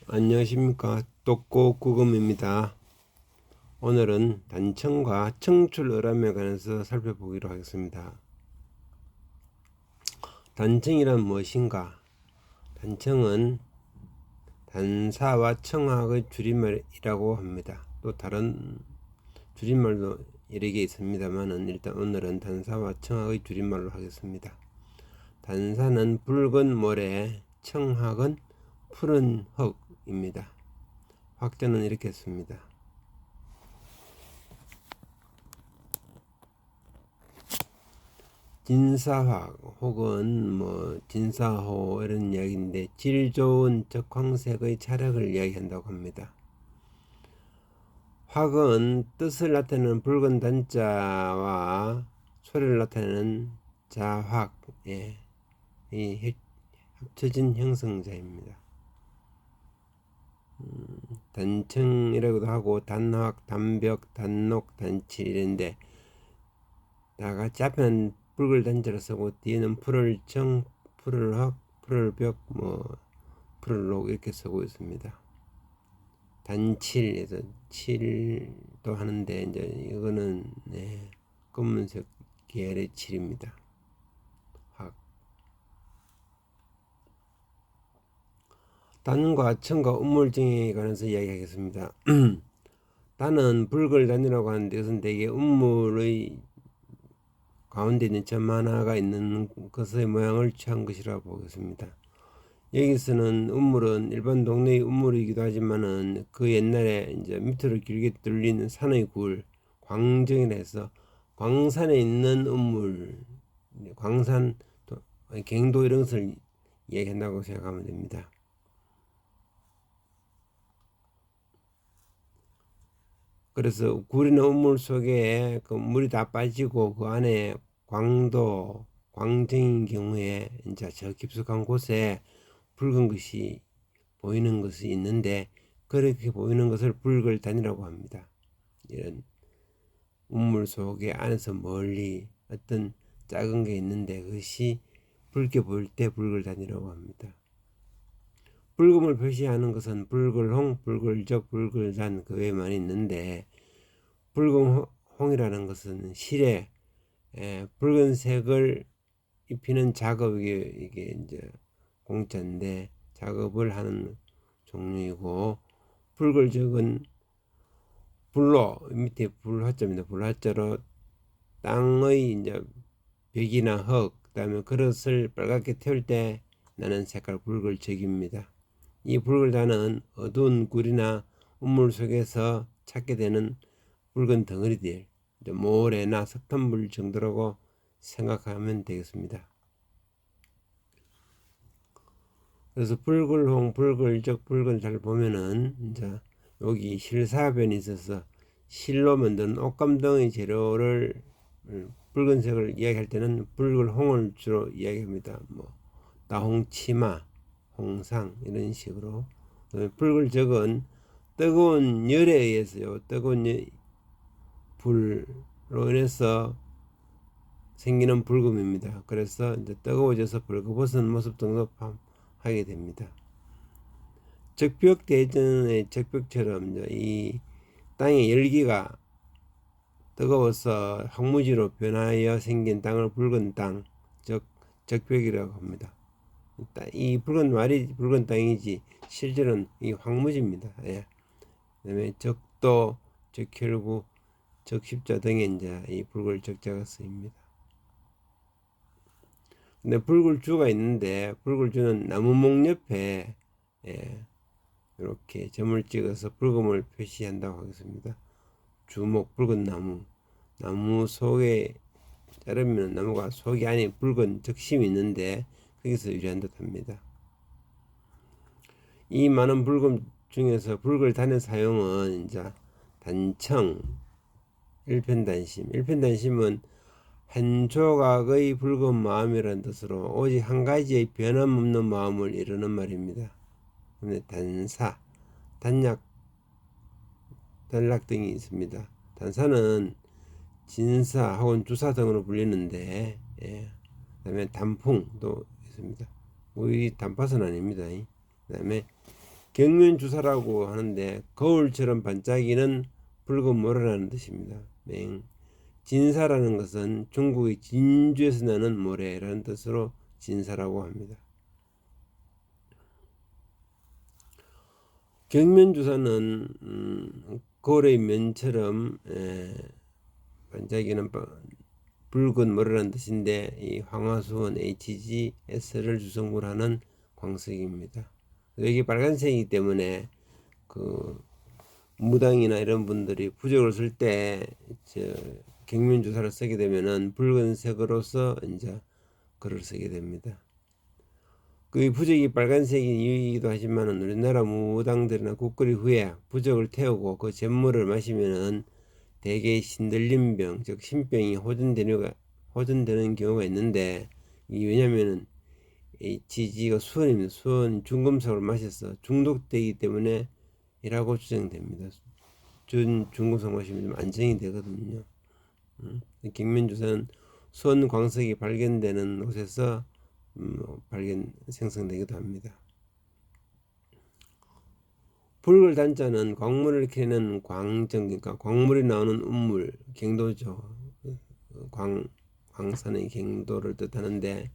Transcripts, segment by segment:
안녕하십니까. 똑꼬구금입니다. 오늘은 단청과 청출어람에 관해서 살펴보기로 하겠습니다. 단청이란 무엇인가? 단청은 단사와 청학의 줄임말이라고 합니다. 또 다른 줄임말도 여러 개 있습니다만은 일단 오늘은 단사와 청학의 줄임말로 하겠습니다. 단사는 붉은 모래, 청학은 푸른 흙입니다. 확전은 이렇게 했습니다. 진사화 혹은 진사호 이런 이야기인데 질 좋은 적황색의 차력을 이야기한다고 합니다. 확은 뜻을 나타내는 붉은 단자와 소리를 나타내는 자확의 이 합쳐진 형성자입니다. 단청이라고도 하고 단확, 단벽, 단록, 단칠 이런데 다 같이 앞에는 붉을 단자로 쓰고 뒤에는 푸를 청, 푸를 확, 푸를 벽, 푸를 녹 이렇게 쓰고 있습니다. 단칠에서 칠도 하는데 이제 이거는 검은색 계열의 칠입니다. 확. 단과 청과 운물증에 관해서 이야기하겠습니다. 단은 붉을 단이라고 하는데 이것은 대개 운물의 가운데 있는 점 하나가 있는 것의 모양을 취한 것이라고 보겠습니다. 여기서는 운물은 일반 동네의 운물이기도 하지만은 그 옛날에 이제 밑으로 길게 뚫린 산의 굴, 광정이라 해서 광산에 있는 운물, 광산, 갱도 이런 것을 얘기한다고 생각하면 됩니다. 그래서 굴이나 운물 속에 그 물이 다 빠지고 그 안에 광도, 광정인 경우에 이제 저 깊숙한 곳에 붉은 것이 보이는 것이 있는데 그렇게 보이는 것을 붉을 단이라고 합니다. 이런 운물 속에 안에서 멀리 어떤 작은 게 있는데 그것이 붉게 보일 때 붉을 단이라고 합니다. 붉음을 표시하는 것은 붉을홍, 붉을적, 붉을단 그 외에 많이 있는데 붉은홍이라는 것은 실에 붉은색을 입히는 작업이 이게 이제 공짜인데 작업을 하는 종류이고 붉을적은 불로 밑에 불화자입니다. 불화자로 땅의 이제 벽이나 흙 그다음에 그릇을 빨갛게 태울 때 나는 색깔 붉을적입니다. 이 붉을단은 어두운 굴이나 우물 속에서 찾게 되는 붉은 덩어리들 모래나 석탄물 정도라고 생각하면 되겠습니다. 그래서 붉을홍, 붉을적, 붉은잘 보면은 이제 여기 실사변이 있어서 실로 만든 옷감덩이 재료를 붉은색을 이야기할 때는 붉을홍을 주로 이야기합니다. 나홍치마, 홍상 이런 식으로. 붉을적은 뜨거운 열에 의해서요. 뜨거운 불로 인해서 생기는 붉음입니다. 그래서 이제 뜨거워져서 벌거벗은 모습 정도 하게 됩니다. 적벽 대전의 적벽처럼 이 땅의 열기가 뜨거워서 황무지로 변하여 생긴 땅을 붉은 땅, 즉 적벽이라고 합니다. 이 붉은 말이 붉은 땅이지 실제로는 이 황무지입니다. 그다음에 적도, 적혈구, 적십자 등에 이제 이 붉을 적자가 쓰입니다. 근데 붉을주가 있는데 붉을주는 나무목 옆에 이렇게 점을 찍어서 붉음을 표시한다고 하겠습니다. 주목 붉은 나무 속에 자르면 나무가 속이 안에 붉은 적심이 있는데 거기서 유래한 듯합니다. 이 많은 붉음 중에서 붉을 단의 사용은 이제 단청, 일편단심은 한 조각의 붉은 마음이라는 뜻으로 오직 한 가지의 변함없는 마음을 이루는 말입니다. 단사, 단약, 단락 등이 있습니다. 단사는 진사 혹은 주사 등으로 불리는데 그다음에 단풍도 있습니다. 우리 단팥은 아닙니다. 그다음에 경면주사라고 하는데 거울처럼 반짝이는 붉은 모래라는 뜻입니다. 진사라는 것은 중국의 진주에서 나는 모래라는 뜻으로 진사라고 합니다. 경면주사는 거울의 면처럼 반짝이는 붉은 모래라는 뜻인데 이 황화수원 HGS를 주성으로 하는 광석입니다. 여기 빨간색이기 때문에 그 무당이나 이런 분들이 부적을 쓸 때 경면주사를 쓰게 되면은 붉은색으로서 이제 글을 쓰게 됩니다. 그 부적이 빨간색인 이유이기도 하지만은 우리나라 무당들이나 국거리 후에 부적을 태우고 그 잿물을 마시면은 대개 신들림병, 즉 신병이 호전되는 경우가 있는데, 이 왜냐면은 HG가 수원입니다. 수원 중금속을 마셔서 중독되기 때문에 이라고 주장됩니다. 중금속 마시면 좀 안정이 되거든요. 경면주사는 수원 광석이 발견되는 곳에서 생성되기도 합니다. 붉을 단자는 광물을 캐는 광정, 그러니까 광물이 나오는 운물, 갱도죠. 광산의 갱도를 뜻하는데,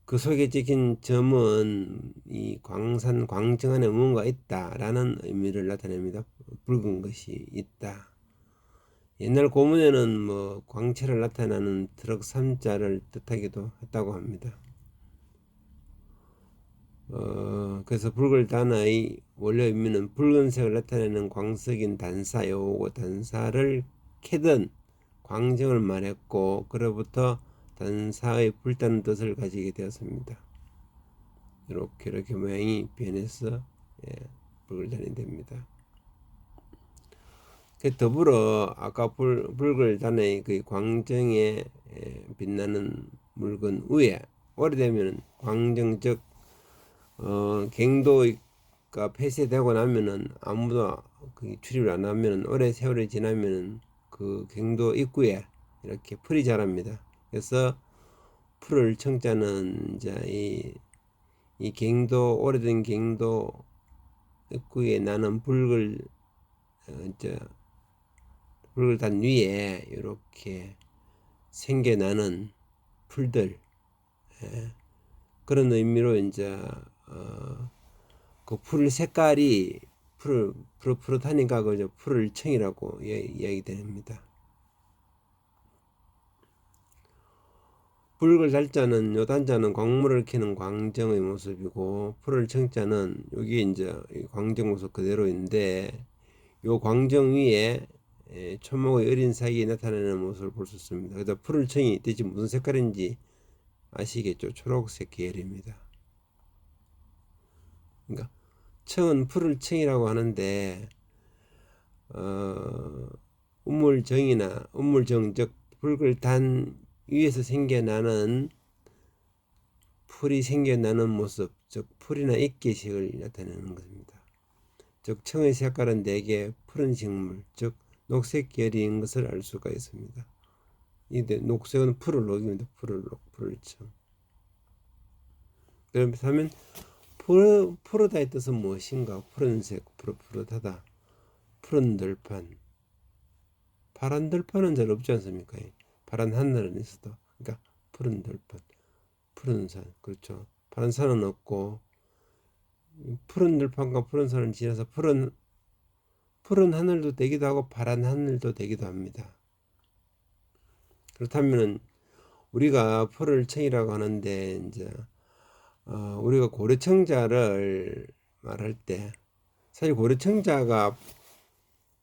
그 속에 찍힌 점은 이 광정 안에 무언가 있다라는 의미를 나타냅니다. 붉은 것이 있다. 옛날 고문에는 뭐 광채를 나타내는 트럭 3자를 뜻하기도 했다고 합니다. 그래서 붉을 단의 원래 의미는 붉은색을 나타내는 광석인 단사, 요거 단사를 캐던 광정을 말했고, 그로부터 단사의 불타는 뜻을 가지게 되었습니다. 이렇게 모양이 변해서 붉을 단이 됩니다. 더불어 아까 붉을 단의 그 광정에 빛나는 물건 위에 오래되면 광정 즉 갱도가 폐쇄되고 나면은 아무도 출입을 안 하면은 오래 세월이 지나면은 그 갱도 입구에 이렇게 풀이 자랍니다. 그래서 풀을 청자는 이제 이 갱도 오래된 갱도 입구에 나는 붉을 단 위에 이렇게 생겨나는 풀들, 그런 의미로 이제 그 풀 색깔이 푸릇푸릇하니까 그저 풀을 청이라고 이야기됩니다. 붉을 달자는 요 단자는 광물을 캐는 광정의 모습이고, 풀을 청자는 여기 이제 광정 모습 그대로인데, 요 광정 위에 초목의 어린 사이에 나타나는 모습을 볼 수 있습니다. 그래서 풀을 청이 대체 무슨 색깔인지 아시겠죠? 초록색 계열입니다. 그러니까 청은 풀을 청이라고 하는데 우물정 즉 붉을 단 위에서 생겨나는 풀이 생겨나는 모습, 즉 풀이나 잎개식을 나타내는 것입니다. 즉 청의 색깔은 대개 푸른 식물, 즉 녹색 계열인 것을 알 수가 있습니다. 이 녹색은 풀을 녹입니다. 풀을 청. 그렇다면 푸르다의 뜻은 무엇인가? 푸른색, 푸릇푸릇하다. 푸른 들판. 파란 들판은 잘 없지 않습니까? 파란 하늘은 있어도. 그러니까 푸른 들판, 푸른 산. 그렇죠. 파란 산은 없고, 푸른 들판과 푸른 산을 지나서 푸른 하늘도 되기도 하고 파란 하늘도 되기도 합니다. 그렇다면은 우리가 푸를 청이라고 하는데, 이제 우리가 고래청자를 말할 때, 사실 고래청자가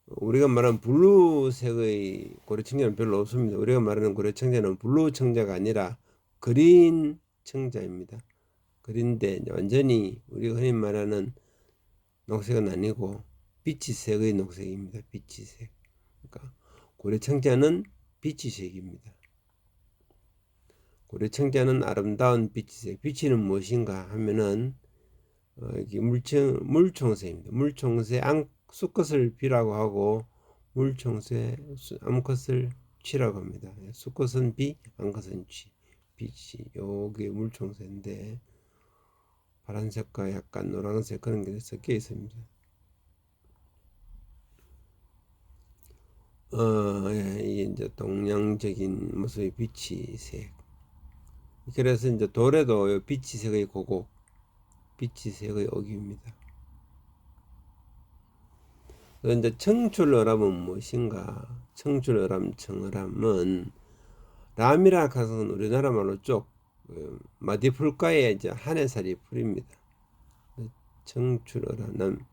우리가 말하는 블루색의 고래청자는 별로 없습니다. 우리가 말하는 고래청자는 블루 청자가 아니라 그린 청자입니다. 그린데 완전히 우리가 흔히 말하는 녹색은 아니고 비치색의 녹색입니다. 비치색. 그러니까 고래청자는 비치색입니다. 고래청자는 아름다운 비치색. 비치는 무엇인가 하면은 이게 물총새입니다. 물총새 수컷을 비라고 하고 물총새 암컷을 쥐라고 합니다. 수컷은 비, 암컷은 쥐. 빛이 요게 물총새인데 파란색과 약간 노란색 그런 게 섞여 있습니다. 예, 이게 이제 동양적인 모습의 비치색. 그래서 이제 돌에도 비치색의 고곡, 비치색의 옥입니다. 이제 청출어람은 무엇인가? 청출어람, 청어람은 람이라 하는 우리나라 말로 쪽, 마디풀가에 이제 한해살이 풀입니다. 청출어람,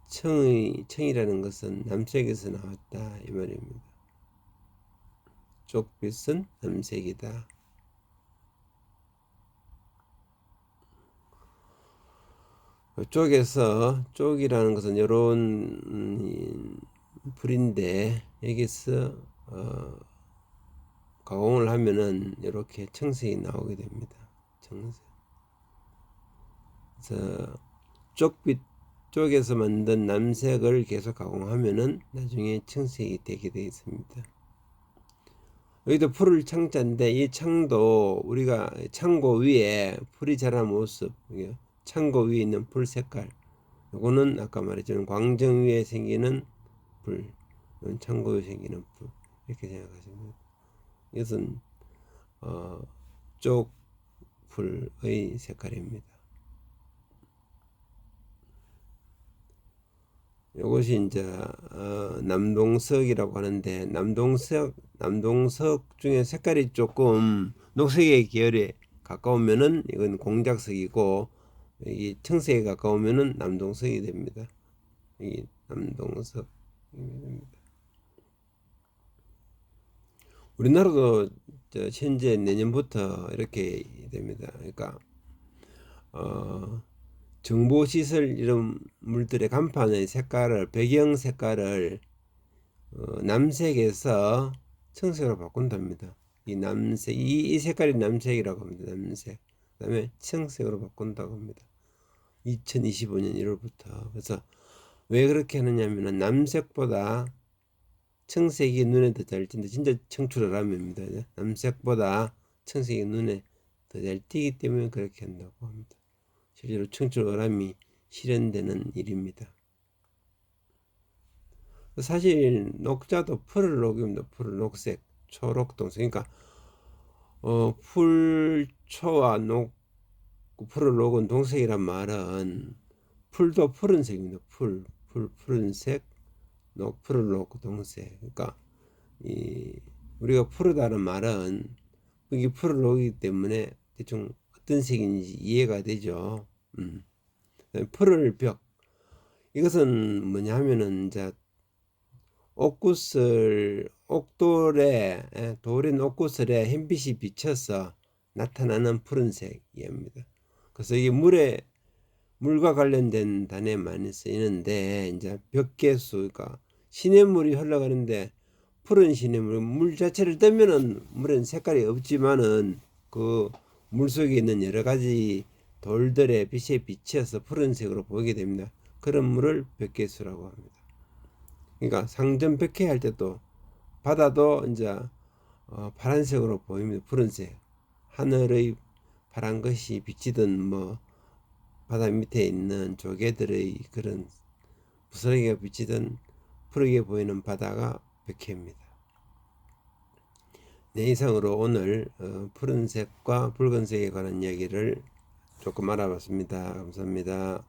청이라는 것은 남색에서 나왔다 이 말입니다. 쪽빛은 남색이다. 쪽에서 쪽이라는 것은 이런 풀인데 여기서 가공을 하면은 이렇게 청색이 나오게 됩니다. 청색. 그래서 쪽빛 쪽에서 만든 남색을 계속 가공하면은 나중에 청색이 되게 되어 있습니다. 여기도 풀을 창자인데 이 창도 우리가 창고 위에 풀이 자란 모습, 창고 위에 있는 풀 색깔, 요거는 아까 말했지만 광정 위에 생기는 풀, 창고 위에 생기는 풀, 이렇게 생각하시면 됩니다. 이것은 쪽풀의 색깔입니다. 이것이 이제 남동석이라고 하는데 남동석 중에 색깔이 조금 녹색의 계열에 가까우면은 이건 공작석이고 이 청색에 가까우면은 남동석이 됩니다. 이 남동석이 됩니다. 우리나라도 현재 내년부터 이렇게 됩니다. 그러니까 정보시설 이런 물들의 간판의 색깔을 배경 색깔을 남색에서 청색으로 바꾼답니다. 이 남색 이 색깔이 남색이라고 합니다. 남색. 그다음에 청색으로 바꾼다고 합니다. 2025년 1월부터. 그래서 왜 그렇게 하느냐면은 남색보다 청색이 눈에 더 잘 띈다. 진짜 청출어람입니다. 남색보다 청색이 눈에 더 잘 띄기 때문에 그렇게 한다고 합니다. 실제로 청출어람이 실현되는 일입니다. 사실 녹자도 풀을 녹입니다. 풀을 녹색, 초록, 동색. 그러니까 풀초와 풀을 녹은 동색이란 말은 풀도 푸른색입니다. 푸른색, 풀을 녹고 동색. 그러니까 우리가 푸르다는 말은 여기 풀을 녹이기 때문에 대충 어떤 색인지 이해가 되죠. 푸를 벽. 이것은 뭐냐 하면은 이제 돌인 옥구슬에 햇빛이 비쳐서 나타나는 푸른색입니다. 그래서 이게 물과 관련된 단어에 많이 쓰이는데 이제 벽계수가 시냇물이 흘러가는데 푸른 시냇물, 물 자체를 뜨면은 물은 색깔이 없지만은 그 물 속에 있는 여러 가지 돌들의 빛에 비쳐서 푸른색으로 보이게 됩니다. 그런 물을 벽계수라고 합니다. 그러니까 상전 백회 할 때도 바다도 이제 파란색으로 보입니다. 푸른색. 하늘의 파란 것이 비치던 뭐 바다 밑에 있는 조개들의 그런 부스러기가 비치던 푸르게 보이는 바다가 백회입니다. 네, 이상으로 오늘 푸른색과 붉은색에 관한 이야기를 조금 알아봤습니다. 감사합니다.